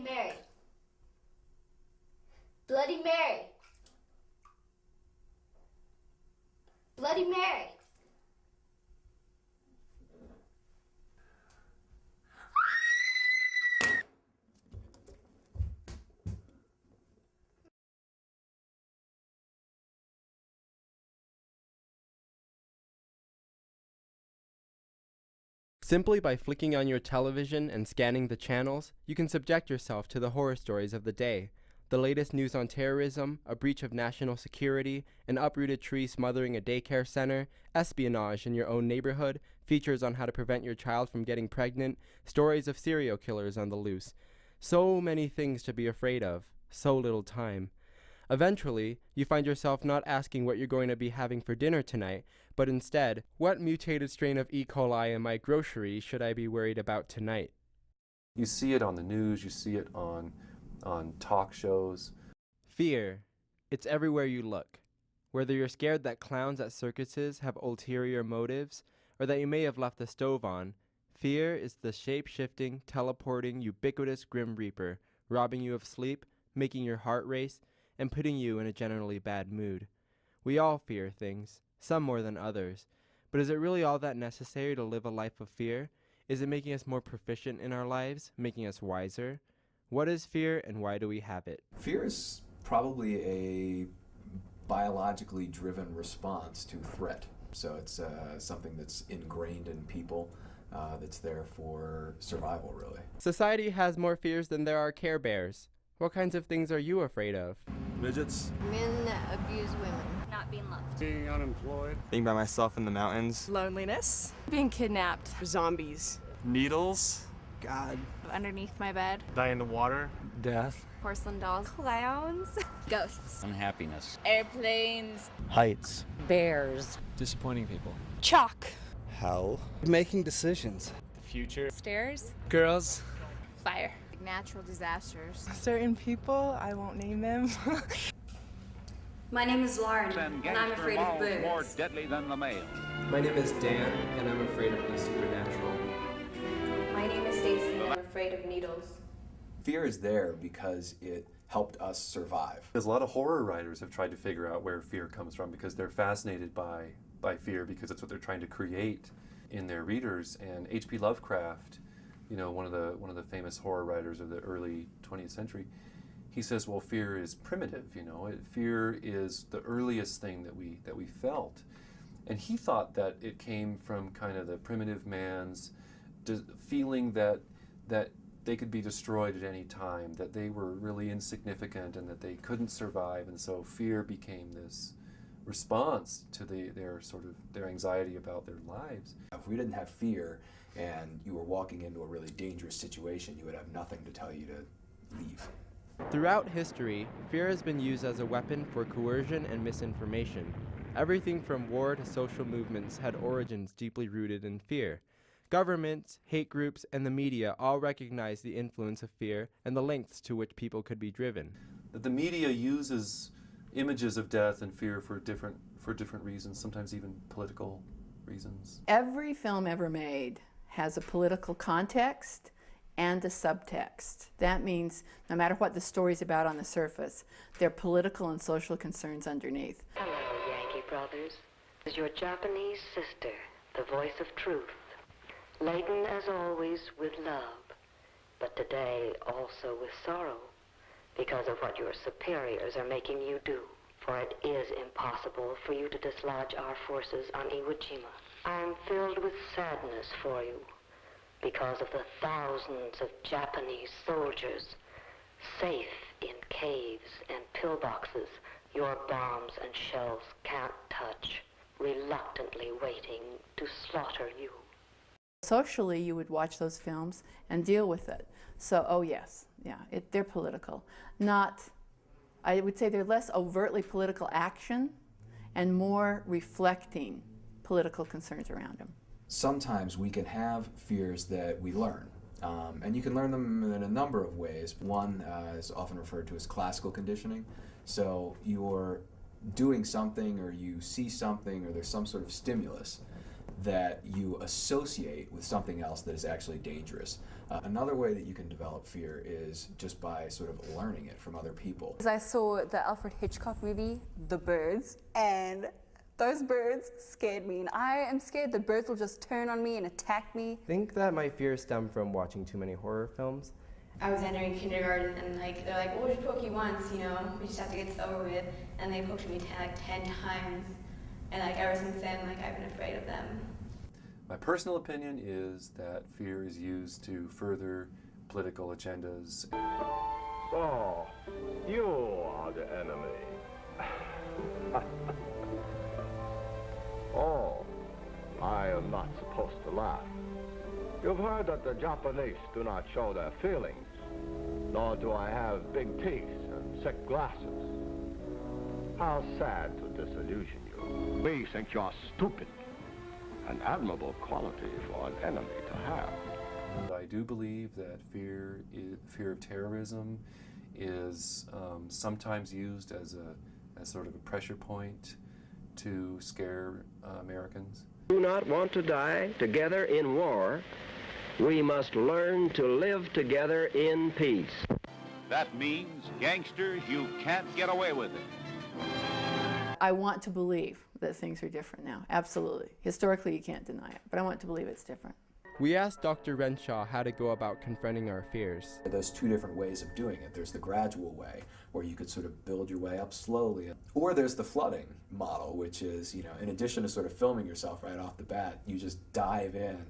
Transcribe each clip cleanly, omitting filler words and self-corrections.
Mary. Bloody Mary. Bloody Mary. Simply by flicking on your television and scanning the channels, you can subject yourself to the horror stories of the day. The latest news on terrorism, a breach of national security, an uprooted tree smothering a daycare center, espionage in your own neighborhood, features on how to prevent your child from getting pregnant, stories of serial killers on the loose. So many things to be afraid of, so little time. Eventually, you find yourself not asking what you're going to be having for dinner tonight, but instead, what mutated strain of E. coli in my grocery should I be worried about tonight? You see it on the news, you see it on talk shows. Fear. It's everywhere you look. Whether you're scared that clowns at circuses have ulterior motives, or that you may have left the stove on, fear is the shape-shifting, teleporting, ubiquitous Grim Reaper, robbing you of sleep, making your heart race, and putting you in a generally bad mood. We all fear things, some more than others, but is it really all that necessary to live a life of fear? Is it making us more proficient in our lives, making us wiser? What is fear and why do we have it? Fear is probably a biologically driven response to threat. So it's something that's ingrained in people, that's there for survival, really. Society has more fears than there are Care Bears. What kinds of things are you afraid of? Midgets. Men that abuse women. Not being loved. Being unemployed. Being by myself in the mountains. Loneliness. Being kidnapped. Zombies. Needles. God. Underneath my bed. Die in the water. Death. Porcelain dolls. Clowns. Ghosts. Unhappiness. Airplanes. Heights. Bears. Disappointing people. Chalk. Hell. Making decisions. The future. Stairs. Girls. Fire. Natural disasters. Certain people, I won't name them. My name is Lauren, and I'm afraid of birds. More deadly than the male. My name is Dan, and I'm afraid of the supernatural. My name is Stacey, and I'm afraid of needles. Fear is there because it helped us survive. Because a lot of horror writers have tried to figure out where fear comes from because they're fascinated by fear because it's what they're trying to create in their readers. And H.P. Lovecraft, you know, one of the famous horror writers of the early 20th century, he says, well, fear is primitive, you know. Fear is the earliest thing that we felt. And he thought that it came from kind of the primitive man's feeling that they could be destroyed at any time, that they were really insignificant and that they couldn't survive, and so fear became this response to their anxiety about their lives. If we didn't have fear and you were walking into a really dangerous situation, you would have nothing to tell you to leave. Throughout history, fear has been used as a weapon for coercion and misinformation. Everything from war to social movements had origins deeply rooted in fear. Governments, hate groups, and the media all recognize the influence of fear and the lengths to which people could be driven. That the media uses images of death and fear for different reasons, sometimes even political reasons. Every film ever made has a political context and a subtext. That means no matter what the story's about on the surface, there are political and social concerns underneath. Hello, Yankee brothers. This is your Japanese sister, the voice of truth, laden as always with love, but today also with sorrow, because of what your superiors are making you do. For it is impossible for you to dislodge our forces on Iwo Jima. I am filled with sadness for you, because of the thousands of Japanese soldiers safe in caves and pillboxes your bombs and shells can't touch, reluctantly waiting to slaughter you. Socially, you would watch those films and deal with it. So, oh yes, yeah, they're political. I would say they're less overtly political action and more reflecting political concerns around them. Sometimes we can have fears that we learn, and you can learn them in a number of ways. One is often referred to as classical conditioning. So you're doing something, or you see something, or there's some sort of stimulus that you associate with something else that is actually dangerous. Another way that you can develop fear is just by sort of learning it from other people. I saw the Alfred Hitchcock movie, The Birds, and those birds scared me, and I am scared the birds will just turn on me and attack me. I think that my fears stem from watching too many horror films. I was entering kindergarten and they're like, we'll just poke you once, you know, we just have to get this over with. And they poked me 10 times. And ever since then, I've been afraid of them. My personal opinion is that fear is used to further political agendas. So, you are the enemy. Oh, I am not supposed to laugh. You've heard that the Japanese do not show their feelings, nor do I have big teeth and thick glasses. How sad to disillusion you. We think you're stupid. An admirable quality for an enemy to have. I do believe that fear of terrorism is sometimes used as sort of a pressure point to scare Americans. Do not want to die together in war. We must learn to live together in peace. That means, gangsters, you can't get away with it. I want to believe that things are different now, absolutely. Historically, you can't deny it, but I want to believe it's different. We asked Dr. Renshaw how to go about confronting our fears. There's two different ways of doing it. There's the gradual way, where you could sort of build your way up slowly. Or there's the flooding model, which is, in addition to sort of filming yourself right off the bat, you just dive in,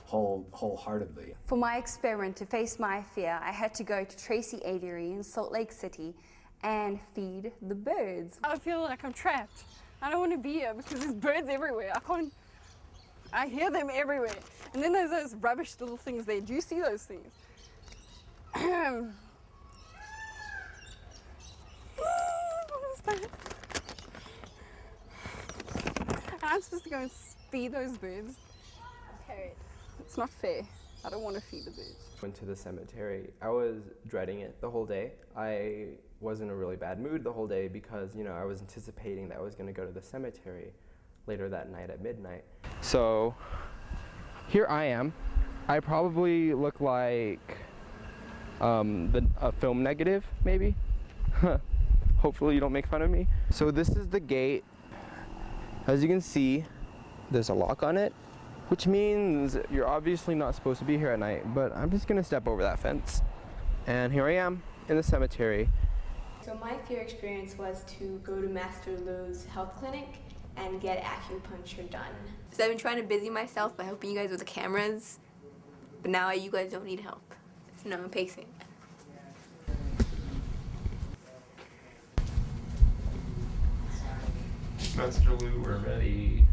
wholeheartedly. For my experiment to face my fear, I had to go to Tracy Aviary in Salt Lake City and feed the birds. I feel like I'm trapped. I don't want to be here because there's birds everywhere. I hear them everywhere. And then there's those rubbish little things there. Do you see those things? What was that? I'm supposed to go and feed those birds. Okay. It's not fair. I don't want to feed the birds. Went to the cemetery. I was dreading it the whole day. I was in a really bad mood the whole day because, I was anticipating that I was going to go to the cemetery later that night at midnight. So here I am. I probably look like a film negative, maybe. Hopefully you don't make fun of me. So this is the gate. As you can see, there's a lock on it, which means you're obviously not supposed to be here at night, but I'm just gonna step over that fence. And here I am in the cemetery. So my fear experience was to go to Master Lou's health clinic and get acupuncture done. So I've been trying to busy myself by helping you guys with the cameras, but now you guys don't need help. So now I'm pacing. Master Lou, we're ready.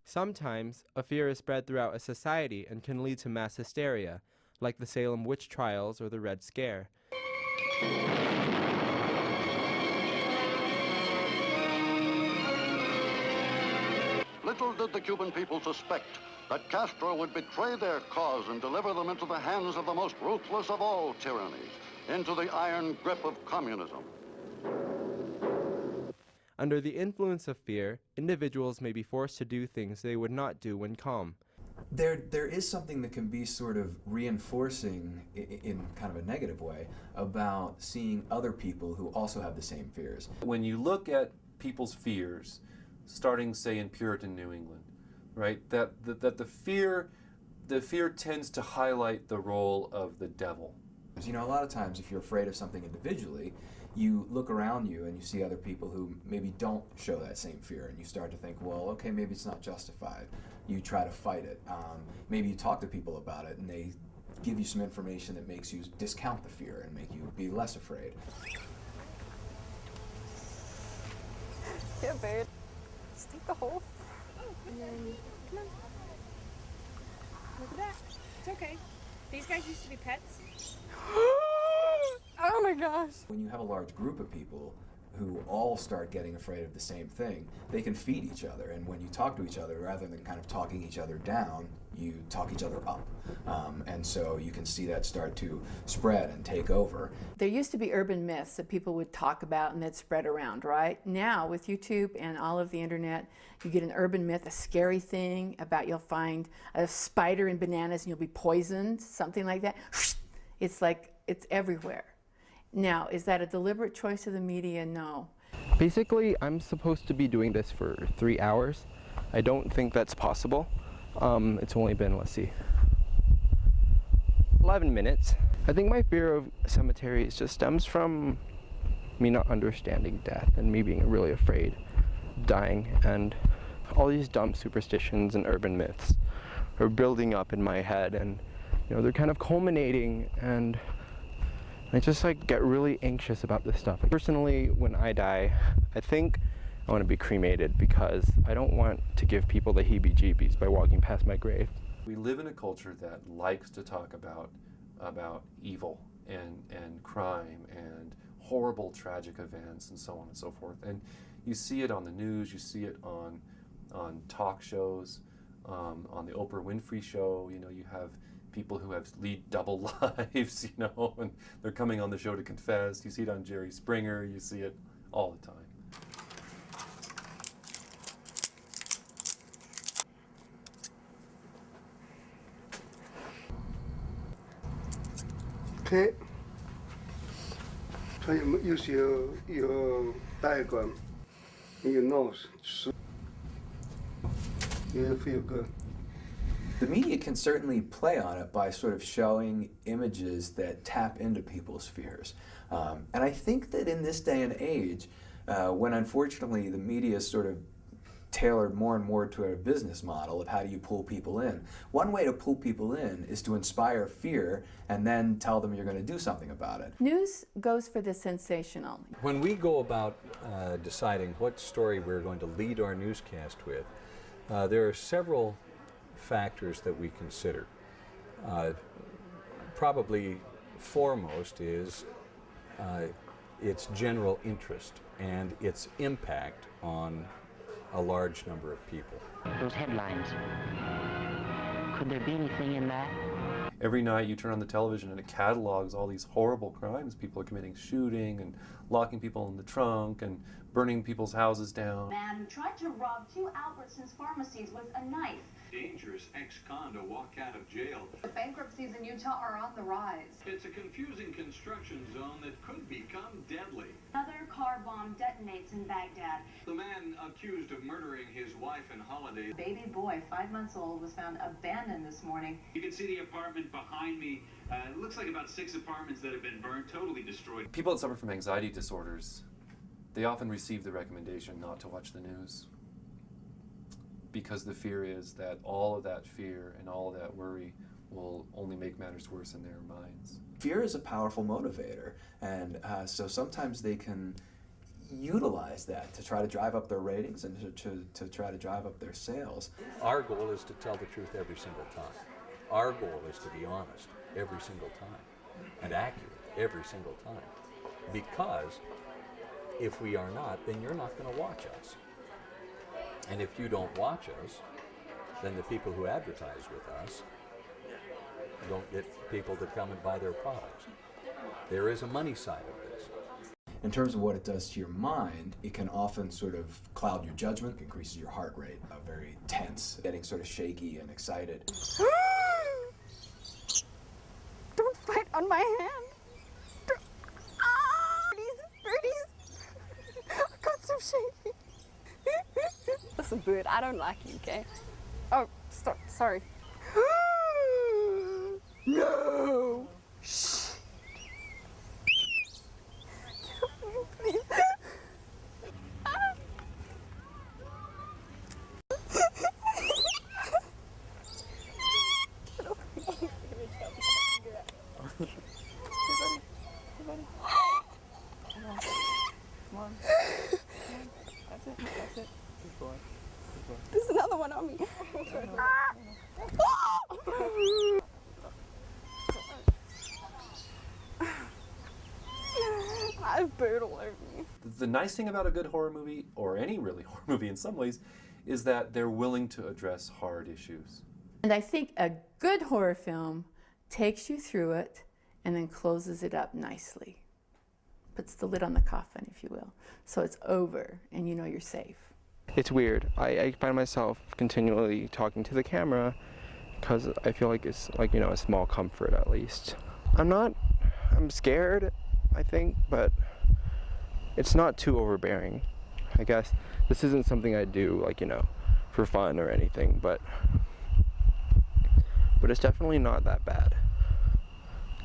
Sometimes, a fear is spread throughout a society and can lead to mass hysteria, like the Salem witch trials or the Red Scare. Little did the Cuban people suspect that Castro would betray their cause and deliver them into the hands of the most ruthless of all tyrannies, into the iron grip of communism. Under the influence of fear, individuals may be forced to do things they would not do when calm. There is something that can be sort of reinforcing in kind of a negative way about seeing other people who also have the same fears. When you look at people's fears, starting, say, in Puritan New England, right, that the fear tends to highlight the role of the devil. A lot of times if you're afraid of something individually, you look around you and you see other people who maybe don't show that same fear, and you start to think, well, okay, maybe it's not justified. You try to fight it. Maybe you talk to people about it and they give you some information that makes you discount the fear and make you be less afraid. Yeah, bird. Just take the hole. And then, come on. Look at that. It's okay. These guys used to be pets. Oh my gosh. When you have a large group of people, who all start getting afraid of the same thing, they can feed each other. And when you talk to each other, rather than kind of talking each other down, you talk each other up. And so you can see that start to spread and take over. There used to be urban myths that people would talk about and that spread around, right? Now, with YouTube and all of the internet, you get an urban myth, a scary thing about you'll find a spider in bananas and you'll be poisoned, something like that. It's like, it's everywhere. Now, is that a deliberate choice of the media? No. Basically, I'm supposed to be doing this for 3 hours. I don't think that's possible. It's only been, let's see, 11 minutes. I think my fear of cemeteries just stems from me not understanding death and me being really afraid of dying, and all these dumb superstitions and urban myths are building up in my head, and you know, they're kind of culminating, and I just like get really anxious about this stuff. Personally, when I die, I think I want to be cremated because I don't want to give people the heebie-jeebies by walking past my grave. We live in a culture that likes to talk about evil and crime and horrible tragic events and so on and so forth. And you see it on the news, you see it on talk shows, on the Oprah Winfrey show. You know, you have people who have lead double lives, you know, and they're coming on the show to confess. You see it on Jerry Springer, you see it all the time. Okay. So you use your diagram in your nose. So you'll feel good. The media can certainly play on it by sort of showing images that tap into people's fears. And I think that in this day and age, when unfortunately the media is sort of tailored more and more to a business model of how do you pull people in. One way to pull people in is to inspire fear and then tell them you're going to do something about it. News goes for the sensational. When we go about deciding what story we're going to lead our newscast with, there are several factors that we consider. Probably foremost is its general interest and its impact on a large number of people. Those headlines, could there be anything in that? Every night you turn on the television and it catalogs all these horrible crimes people are committing, shooting and locking people in the trunk and burning people's houses down. Man who tried to rob 2 Albertsons pharmacies with a knife. Dangerous ex-con to walk out of jail. The bankruptcies in Utah are on the rise. It's a confusing construction zone that could become deadly. Another car bomb detonates in Baghdad. The man accused of murdering his wife and Holiday. A baby boy, 5 months old, was found abandoned this morning. You can see the apartment behind me. It looks like about 6 apartments that have been burned, totally destroyed. People that suffer from anxiety disorders, they often receive the recommendation not to watch the news, because the fear is that all of that fear and all of that worry will only make matters worse in their minds. Fear is a powerful motivator, and so sometimes they can utilize that to try to drive up their ratings and to try to drive up their sales. Our goal is to tell the truth every single time. Our goal is to be honest every single time and accurate every single time. Because if we are not, then you're not going to watch us. And if you don't watch us, then the people who advertise with us don't get people to come and buy their products. There is a money side of this. In terms of what it does to your mind, it can often sort of cloud your judgment, increases your heart rate, very tense, getting sort of shaky and excited. Don't fight on my hand. Birdies. I got so shaky. Listen, bird, I don't like you, okay? Oh, stop, sorry. No! Shh! Please. Come on. That's it. Good boy. There's another one on me. the nice thing about a good horror movie, or any really horror movie in some ways, is that they're willing to address hard issues. And I think a good horror film takes you through it and then closes it up nicely. Puts the lid on the coffin, if you will. So it's over and you know you're safe. It's weird. I find myself continually talking to the camera because I feel like it's like, a small comfort at least. I'm scared, I think, but it's not too overbearing. I guess this isn't something I do for fun or anything, but it's definitely not that bad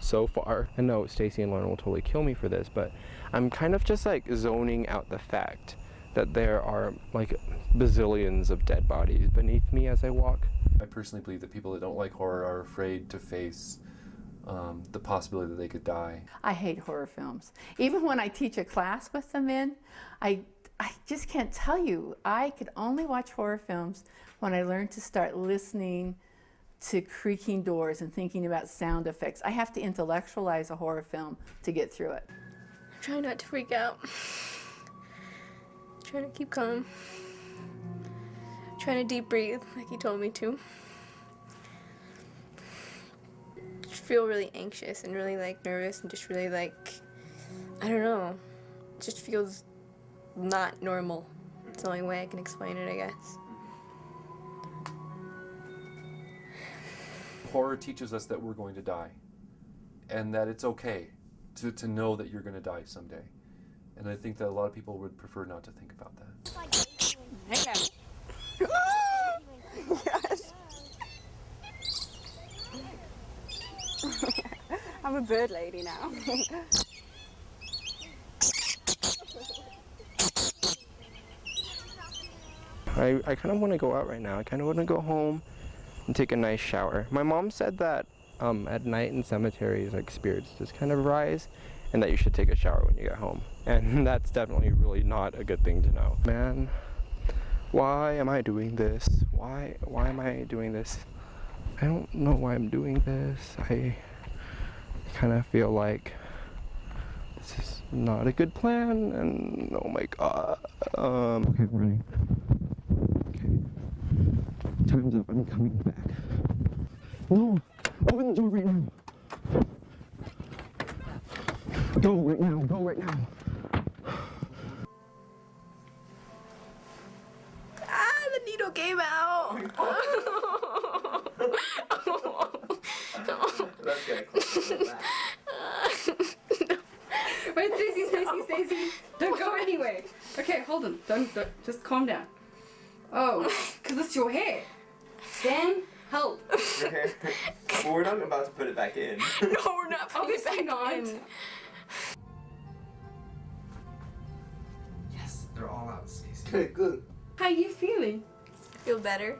so far. I know Stacey and Lauren will totally kill me for this, but I'm kind of just zoning out the fact that there are bazillions of dead bodies beneath me as I walk. I personally believe that people that don't like horror are afraid to face the possibility that they could die. I hate horror films. Even when I teach a class with them I just can't tell you. I could only watch horror films when I learned to start listening to creaking doors and thinking about sound effects. I have to intellectualize a horror film to get through it. Try not to freak out. Trying to keep calm. Trying to deep breathe like he told me to. Just feel really anxious and really nervous and just really I don't know. It just feels not normal. It's the only way I can explain it, I guess. Horror teaches us that we're going to die, and that it's okay to know that you're going to die someday. And I think that a lot of people would prefer not to think about that. Hang on. Yes. I'm a bird lady now. I kind of want to go out right now. I kind of want to go home and take a nice shower. My mom said that at night in cemeteries, spirits just kind of rise, and that you should take a shower when you get home. And that's definitely really not a good thing to know. Man, why am I doing this? Why am I doing this? I don't know why I'm doing this. I kind of feel like this is not a good plan, and oh my god. Okay, I'm running. Okay. Time's up, I'm coming back. No! Open the door right now! Go right now, go right now! Ah, the needle came out! That's getting close to that. Wait, Stacey, don't go anywhere. Okay, hold on. Don't, just calm down. Oh, because it's your hair. Dan, help. Your hair. Well, we're not about to put it back in. No, we're not putting it back in. Yes, they're all out, Stacey. Okay, good. How are you feeling? I feel better.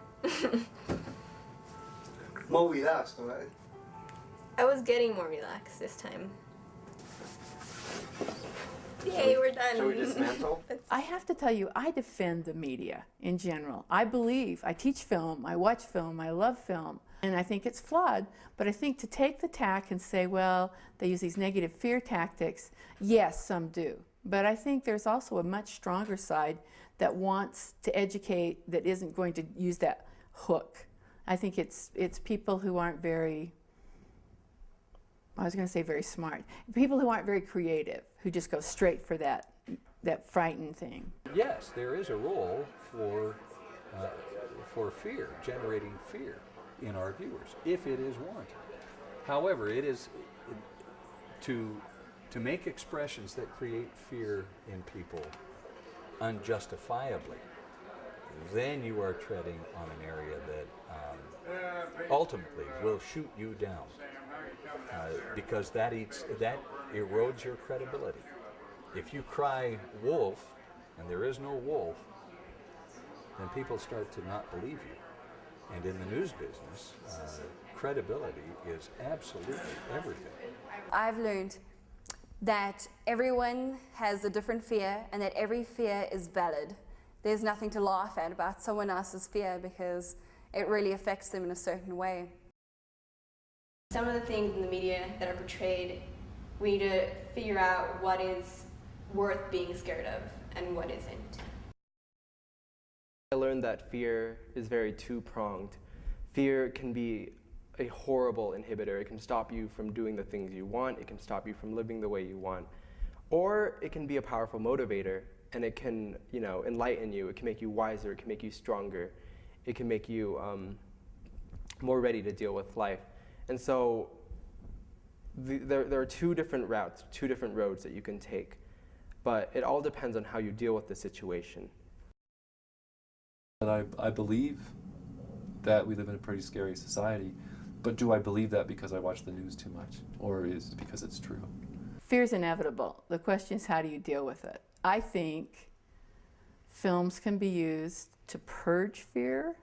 More relaxed, right? I was getting more relaxed this time. Yay, we're done. Shall we dismantle? I have to tell you, I defend the media in general. I teach film, I watch film, I love film, and I think it's flawed, but I think to take the tack and say, well, they use these negative fear tactics, yes, some do. But I think there's also a much stronger side that wants to educate, that isn't going to use that hook. I think it's people who aren't very, I was going to say very smart, people who aren't very creative, who just go straight for that frightened thing. Yes, there is a role for fear, generating fear in our viewers, if it is warranted. However, it is to make expressions that create fear in people unjustifiably, then you are treading on an area that ultimately will shoot you down, because that erodes your credibility. If you cry wolf and there is no wolf, then people start to not believe you. And in the news business, credibility is absolutely everything. I've learned that everyone has a different fear and that every fear is valid. There's nothing to laugh at about someone else's fear because it really affects them in a certain way. Some of the things in the media that are portrayed, we need to figure out what is worth being scared of and what isn't. I learned that fear is very two-pronged. Fear can be a horrible inhibitor. It can stop you from doing the things you want. It can stop you from living the way you want. Or it can be a powerful motivator, and it can, enlighten you. It can make you wiser. It can make you stronger. It can make you more ready to deal with life. And so there are two different routes, two different roads that you can take. But it all depends on how you deal with the situation. And I believe that we live in a pretty scary society, but do I believe that because I watch the news too much, or is it because it's true? Fear is inevitable. The question is, how do you deal with it? I think films can be used to purge fear,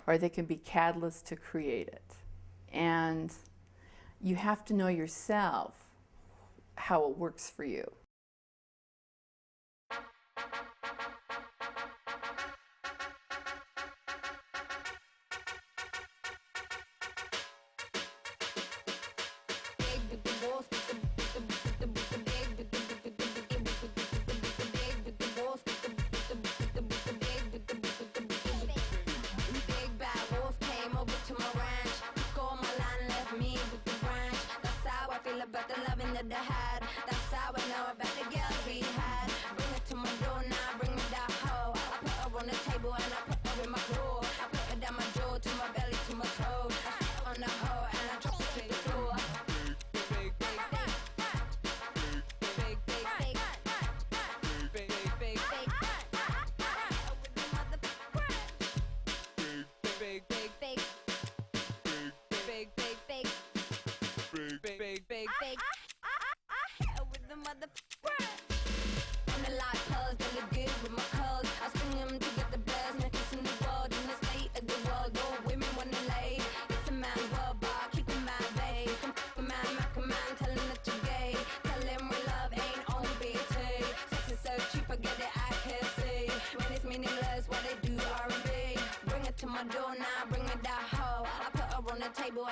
or they can be catalysts to create it. And you have to know yourself how it works for you.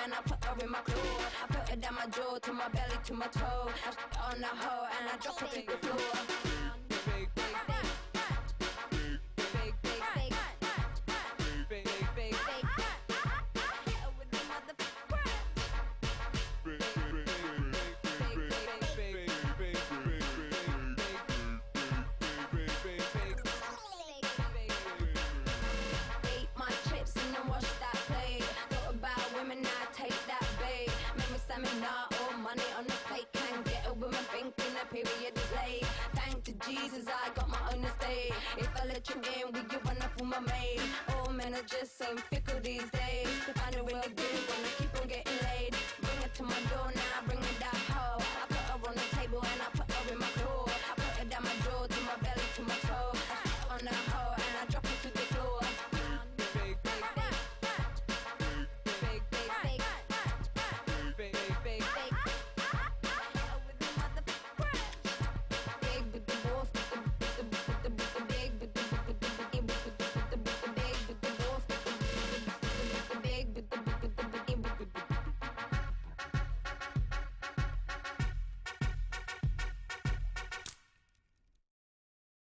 And I put her in my claw. I put her down my jaw to my belly to my toe. I shit on the hoe and I drop her to the floor. Jesus, I got my own estate. If I let you in, will you run off with my maid? All men are just so fickle these days. To find a really good